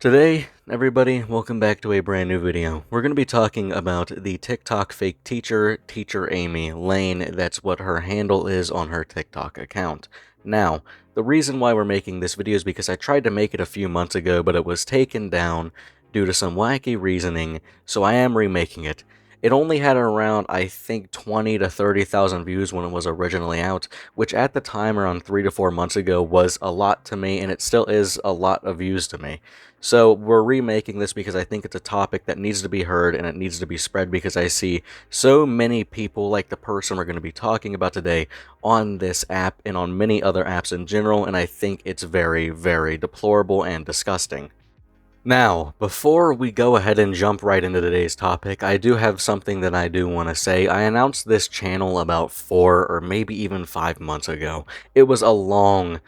Today, everybody, welcome back to a brand new video. We're going to be talking about the TikTok fake teacher, TeacherAmyLane. That's what her handle is on her TikTok account. Now, the reason why we're making this video is because I tried to make it a few months ago, but it was taken down due to some wacky reasoning, so I am remaking it. It only had around, I think, 20 to 30,000 views when it was originally out, which at the time, around 3 to 4 months ago, was a lot to me, and it still is a lot of views to me. So we're remaking this because I think it's a topic that needs to be heard and it needs to be spread because I see so many people like the person we're going to be talking about today on this app and on many other apps in general, and I think it's very, very deplorable and disgusting. Now, before we go ahead and jump right into today's topic, I do have something that I do want to say. I announced this channel about 4 or maybe even 5 months ago. It was a long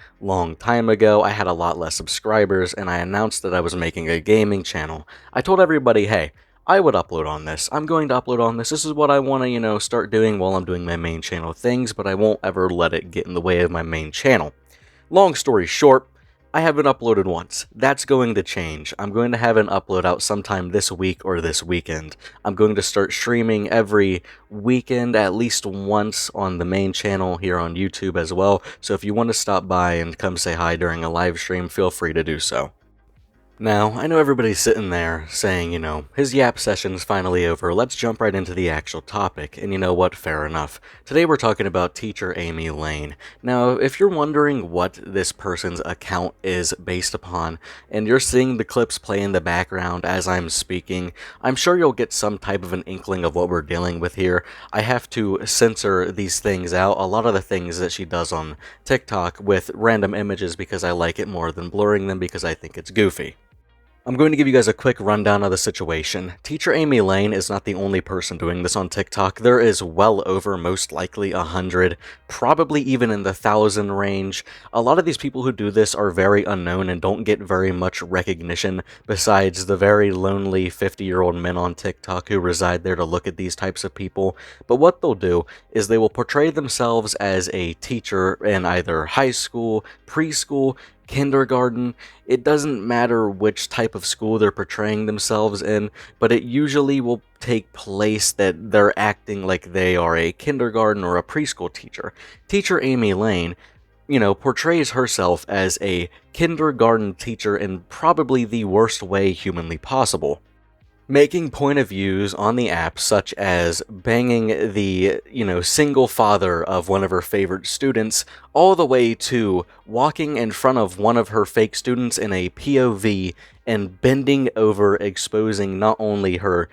time ago. I had a lot less subscribers, and I announced that I was making a gaming channel. I told everybody, hey, I would upload on this. I'm going to upload on this. This is what I want to, start doing while I'm doing my main channel things, but I won't ever let it get in the way of my main channel. Long story short, I haven't uploaded once. That's going to change. I'm going to have an upload out sometime this week or this weekend. I'm going to start streaming every weekend, at least once on the main channel here on YouTube as well. So if you want to stop by and come say hi during a live stream, feel free to do so. Now, I know everybody's sitting there saying, his yap session's finally over, let's jump right into the actual topic, and you know what, fair enough. Today we're talking about TeacherAmyLane. Now, if you're wondering what this person's account is based upon, and you're seeing the clips play in the background as I'm speaking, I'm sure you'll get some type of an inkling of what we're dealing with here. I have to censor these things out, a lot of the things that she does on TikTok with random images because I like it more than blurring them because I think it's goofy. I'm going to give you guys a quick rundown of the situation. TeacherAmyLane is not the only person doing this on TikTok. There is well over, most likely, 100, probably even in the 1,000 range. A lot of these people who do this are very unknown and don't get very much recognition besides the very lonely 50-year-old men on TikTok who reside there to look at these types of people. But what they'll do is they will portray themselves as a teacher in either high school, preschool, kindergarten. It doesn't matter which type of school they're portraying themselves in, but it usually will take place that they're acting like they are a kindergarten or a preschool teacher. TeacherAmyLane, portrays herself as a kindergarten teacher in probably the worst way humanly possible. Making point of views on the app such as banging the, single father of one of her favorite students, all the way to walking in front of one of her fake students in a POV and bending over, exposing not only her,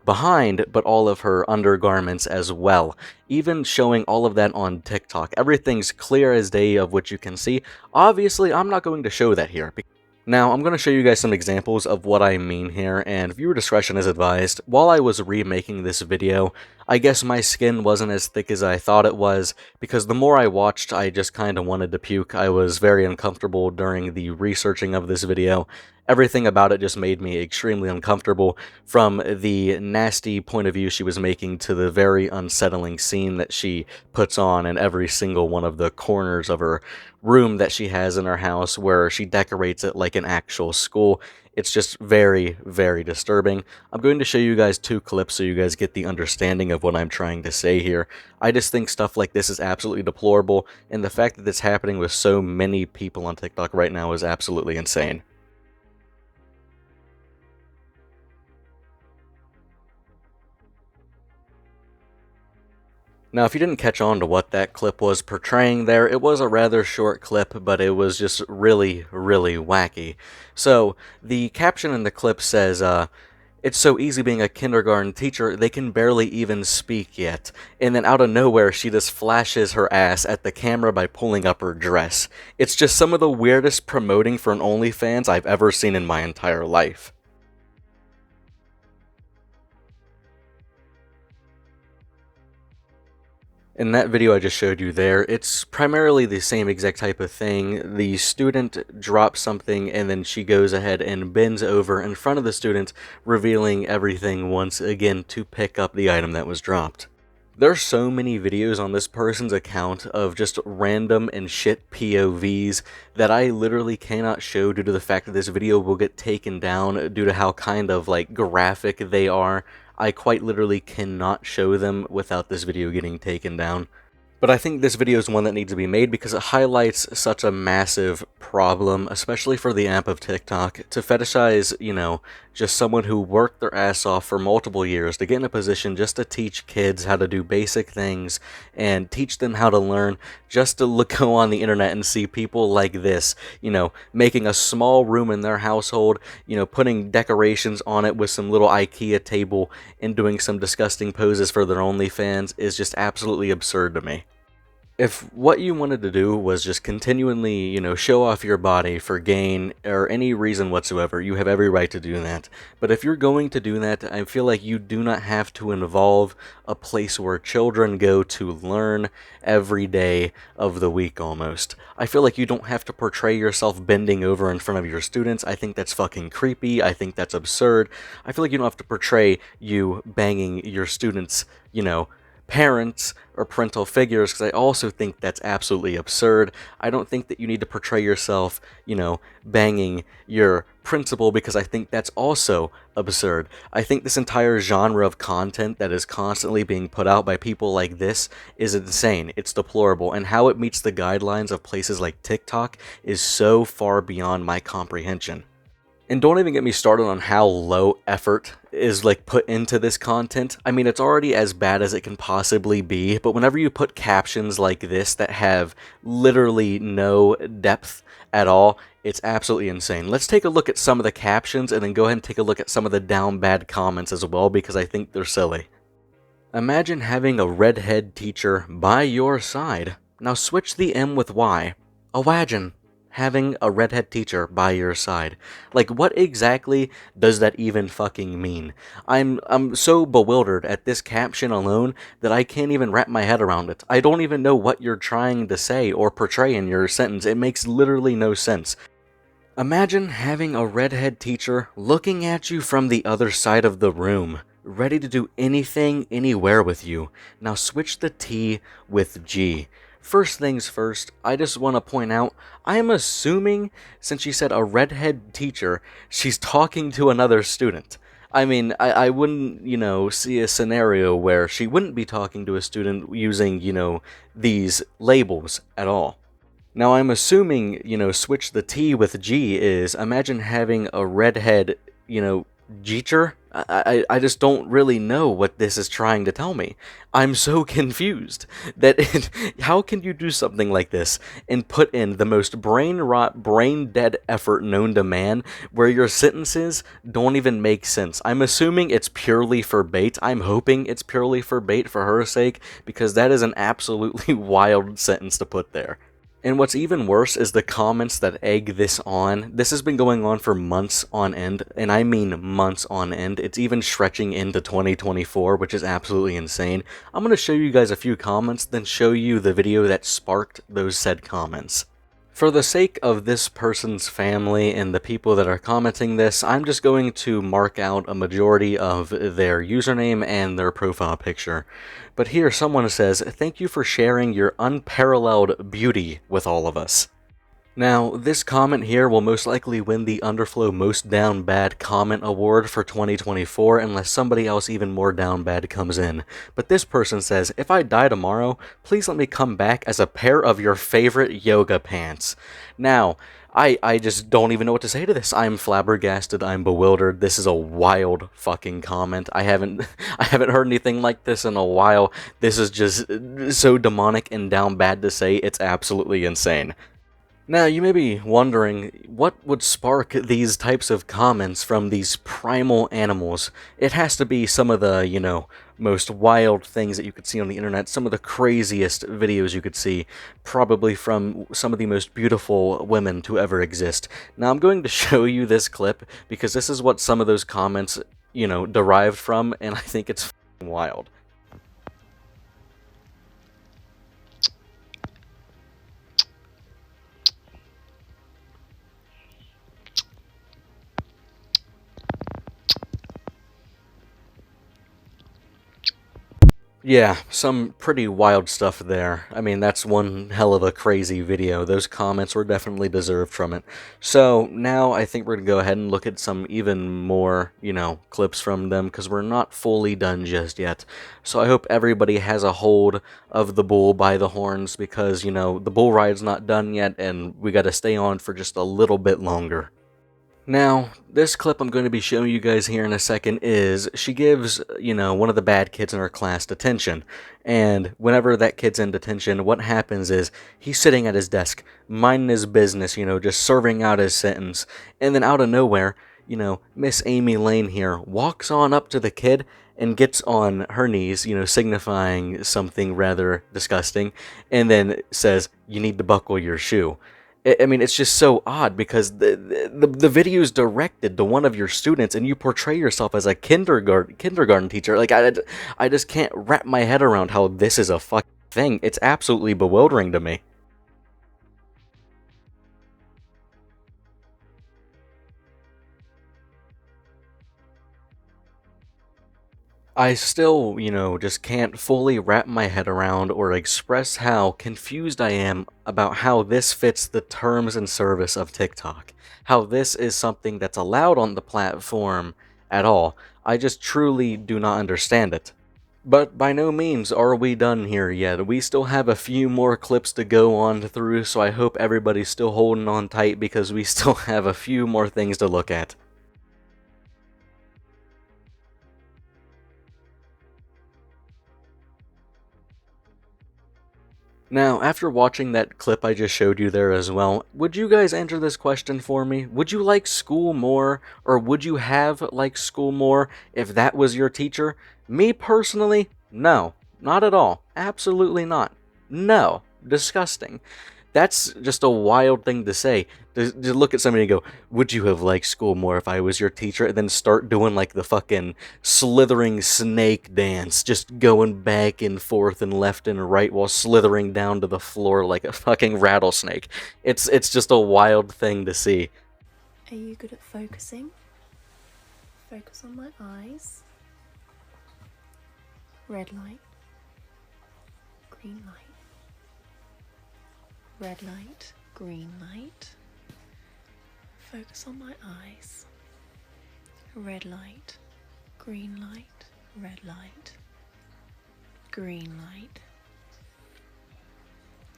behind, but all of her undergarments as well. Even showing all of that on TikTok. Everything's clear as day of what you can see. Obviously, I'm not going to show that here. Now, I'm going to show you guys some examples of what I mean here, and viewer discretion is advised. While I was remaking this video, I guess my skin wasn't as thick as I thought it was, because the more I watched, I just kind of wanted to puke. I was very uncomfortable during the researching of this video. Everything about it just made me extremely uncomfortable, from the nasty point of view she was making to the very unsettling scene that she puts on in every single one of the corners of her room that she has in her house, where she decorates it like an actual school. It's just very, very disturbing. I'm going to show you guys 2 clips so you guys get the understanding of what I'm trying to say here. I just think stuff like this is absolutely deplorable, and the fact that it's happening with so many people on TikTok right now is absolutely insane. Now, if you didn't catch on to what that clip was portraying there, it was a rather short clip, but it was just really, really wacky. So, the caption in the clip says, it's so easy being a kindergarten teacher, they can barely even speak yet. And then out of nowhere, she just flashes her ass at the camera by pulling up her dress. It's just some of the weirdest promoting for an OnlyFans I've ever seen in my entire life. In that video I just showed you there, it's primarily the same exact type of thing. The student drops something and then she goes ahead and bends over in front of the student, revealing everything once again to pick up the item that was dropped. There's so many videos on this person's account of just random and shit POVs that I literally cannot show due to the fact that this video will get taken down due to how kind of like graphic they are. I quite literally cannot show them without this video getting taken down. But I think this video is one that needs to be made because it highlights such a massive problem, especially for the app of TikTok, to fetishize, just someone who worked their ass off for multiple years to get in a position just to teach kids how to do basic things and teach them how to learn, just to go on the internet and see people like this, making a small room in their household, putting decorations on it with some little IKEA table and doing some disgusting poses for their OnlyFans is just absolutely absurd to me. If what you wanted to do was just continually, show off your body for gain or any reason whatsoever, you have every right to do that. But if you're going to do that, I feel like you do not have to involve a place where children go to learn every day of the week almost. I feel like you don't have to portray yourself bending over in front of your students. I think that's fucking creepy. I think that's absurd. I feel like you don't have to portray you banging your students, parents or parental figures, because I also think that's absolutely absurd. I don't think that you need to portray yourself, banging your principal, because I think that's also absurd. I think this entire genre of content that is constantly being put out by people like this is insane. It's deplorable, and how it meets the guidelines of places like TikTok is so far beyond my comprehension. And don't even get me started on how low effort is put into this content. I mean, it's already as bad as it can possibly be, but whenever you put captions like this that have literally no depth at all, it's absolutely insane. Let's take a look at some of the captions and then go ahead and take a look at some of the down bad comments as well, because I think they're silly. Imagine having a redhead teacher by your side. Now switch the M with Y. Imagine having a redhead teacher by your side. What exactly does that even fucking mean? I'm so bewildered at this caption alone that I can't even wrap my head around it. I don't even know what you're trying to say or portray in your sentence. It makes literally no sense. Imagine having a redhead teacher looking at you from the other side of the room, ready to do anything, anywhere with you. Now switch the T with G. First things first, I just want to point out, I am assuming, since she said a redhead teacher, she's talking to another student. I mean, I wouldn't, see a scenario where she wouldn't be talking to a student using, these labels at all. Now, I'm assuming, switch the T with G is, imagine having a redhead, teacher. I just don't really know what this is trying to tell me. I'm so confused that how can you do something like this and put in the most brain rot, brain dead effort known to man where your sentences don't even make sense? I'm assuming it's purely for bait. I'm hoping it's purely for bait for her sake, because that is an absolutely wild sentence to put there. And what's even worse is the comments that egg this on. This has been going on for months on end, and I mean months on end. It's even stretching into 2024, which is absolutely insane. I'm going to show you guys a few comments, then show you the video that sparked those said comments. For the sake of this person's family and the people that are commenting this, I'm just going to mark out a majority of their username and their profile picture. But here someone says, "Thank you for sharing your unparalleled beauty with all of us." Now, this comment here will most likely win the Underflow Most Down Bad Comment Award for 2024 unless somebody else even more down bad comes in. But this person says, "If I die tomorrow, please let me come back as a pair of your favorite yoga pants." Now, I just don't even know what to say to this. I'm flabbergasted. I'm bewildered. This is a wild fucking comment. I haven't heard anything like this in a while. This is just so demonic and down bad to say. It's absolutely insane. Now, you may be wondering, what would spark these types of comments from these primal animals? It has to be some of the, most wild things that you could see on the internet, some of the craziest videos you could see, probably from some of the most beautiful women to ever exist. Now, I'm going to show you this clip, because this is what some of those comments, derived from, and I think it's f***ing wild. Yeah, some pretty wild stuff there. I mean, that's one hell of a crazy video. Those comments were definitely deserved from it. So now I think we're going to go ahead and look at some even more, clips from them because we're not fully done just yet. So I hope everybody has a hold of the bull by the horns because, the bull ride's not done yet and we got to stay on for just a little bit longer. Now, this clip I'm going to be showing you guys here in a second is she gives, one of the bad kids in her class detention. And whenever that kid's in detention, what happens is he's sitting at his desk, minding his business, just serving out his sentence. And then out of nowhere, Miss Amy Lane here walks on up to the kid and gets on her knees, signifying something rather disgusting, and then says, "You need to buckle your shoe." I mean, it's just so odd because the video is directed to one of your students, and you portray yourself as a kindergarten teacher. Like I just can't wrap my head around how this is a fucking thing. It's absolutely bewildering to me. I still, just can't fully wrap my head around or express how confused I am about how this fits the terms and service of TikTok. How this is something that's allowed on the platform at all. I just truly do not understand it. But by no means are we done here yet. We still have a few more clips to go on through, so I hope everybody's still holding on tight because we still have a few more things to look at. Now, after watching that clip I just showed you there as well, would you guys answer this question for me? Would you like school more, or would you have liked school more if that was your teacher? Me personally, no. Not at all. Absolutely not. No. Disgusting. That's just a wild thing to say. To look at somebody and go, "Would you have liked school more if I was your teacher?" And then start doing like the fucking slithering snake dance, just going back and forth and left and right while slithering down to the floor like a fucking rattlesnake. It's just a wild thing to see. Are you good at focusing? Focus on my eyes. Red light. Green light. Red light. Green light. Focus on my eyes. Red light. Green light. Red light. Green light.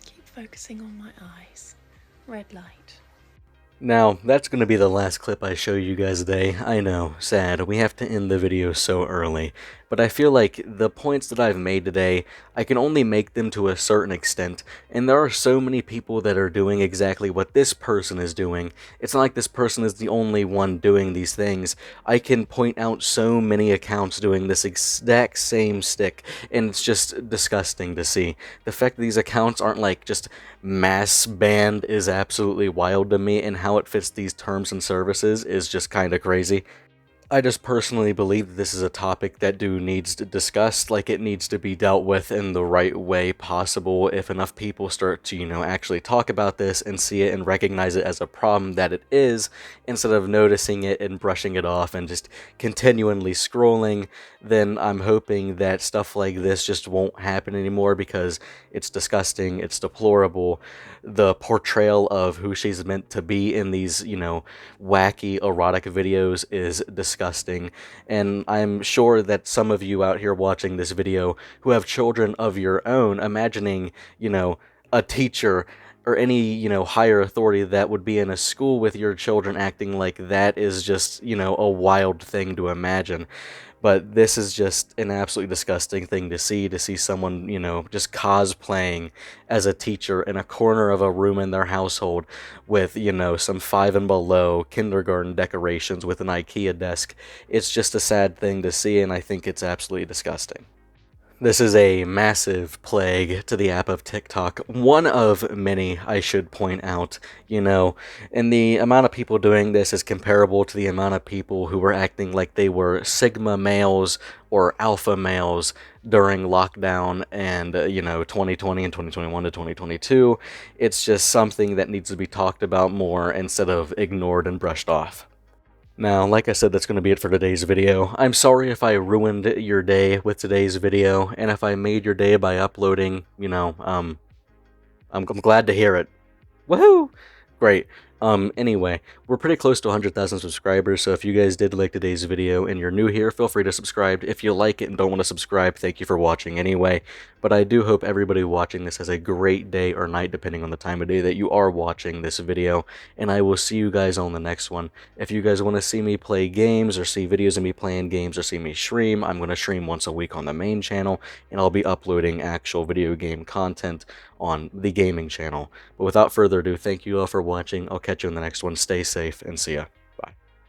Keep focusing on my eyes. Red light. Now, that's going to be the last clip I show you guys today. I know, sad, we have to end the video so early. But I feel like the points that I've made today, I can only make them to a certain extent, and there are so many people that are doing exactly what this person is doing. It's not like this person is the only one doing these things. I can point out so many accounts doing this exact same stick, and it's just disgusting to see. The fact that these accounts aren't like just mass banned is absolutely wild to me, and how it fits these terms and services is just kind of crazy. I just personally believe that this is a topic that needs to discussed, like it needs to be dealt with in the right way possible if enough people start to, actually talk about this and see it and recognize it as a problem that it is, instead of noticing it and brushing it off and just continually scrolling, then I'm hoping that stuff like this just won't happen anymore because it's disgusting, it's deplorable. The portrayal of who she's meant to be in these, wacky erotic videos is disgusting, and I'm sure that some of you out here watching this video who have children of your own, imagining, a teacher or any, higher authority that would be in a school with your children acting like that is just, a wild thing to imagine. But this is just an absolutely disgusting thing to see someone, just cosplaying as a teacher in a corner of a room in their household with, some five and below kindergarten decorations with an IKEA desk. It's just a sad thing to see, and I think it's absolutely disgusting. This is a massive plague to the app of TikTok. One of many, I should point out, and the amount of people doing this is comparable to the amount of people who were acting like they were Sigma males or alpha males during lockdown and, 2020 and 2021 to 2022. It's just something that needs to be talked about more instead of ignored and brushed off. Now, like I said, that's going to be it for today's video. I'm sorry if I ruined your day with today's video, and if I made your day by uploading, I'm glad to hear it. Woohoo! Great. Anyway, we're pretty close to 100,000 subscribers, so if you guys did like today's video and you're new here, feel free to subscribe. If you like it and don't want to subscribe, thank you for watching anyway. But I do hope everybody watching this has a great day or night, depending on the time of day that you are watching this video, and I will see you guys on the next one. If you guys want to see me play games, or see videos of me playing games, or see me stream, I'm going to stream once a week on the main channel, and I'll be uploading actual video game content on the gaming channel. But without further ado, thank you all for watching. I'll catch you in the next one. Stay safe, and see ya.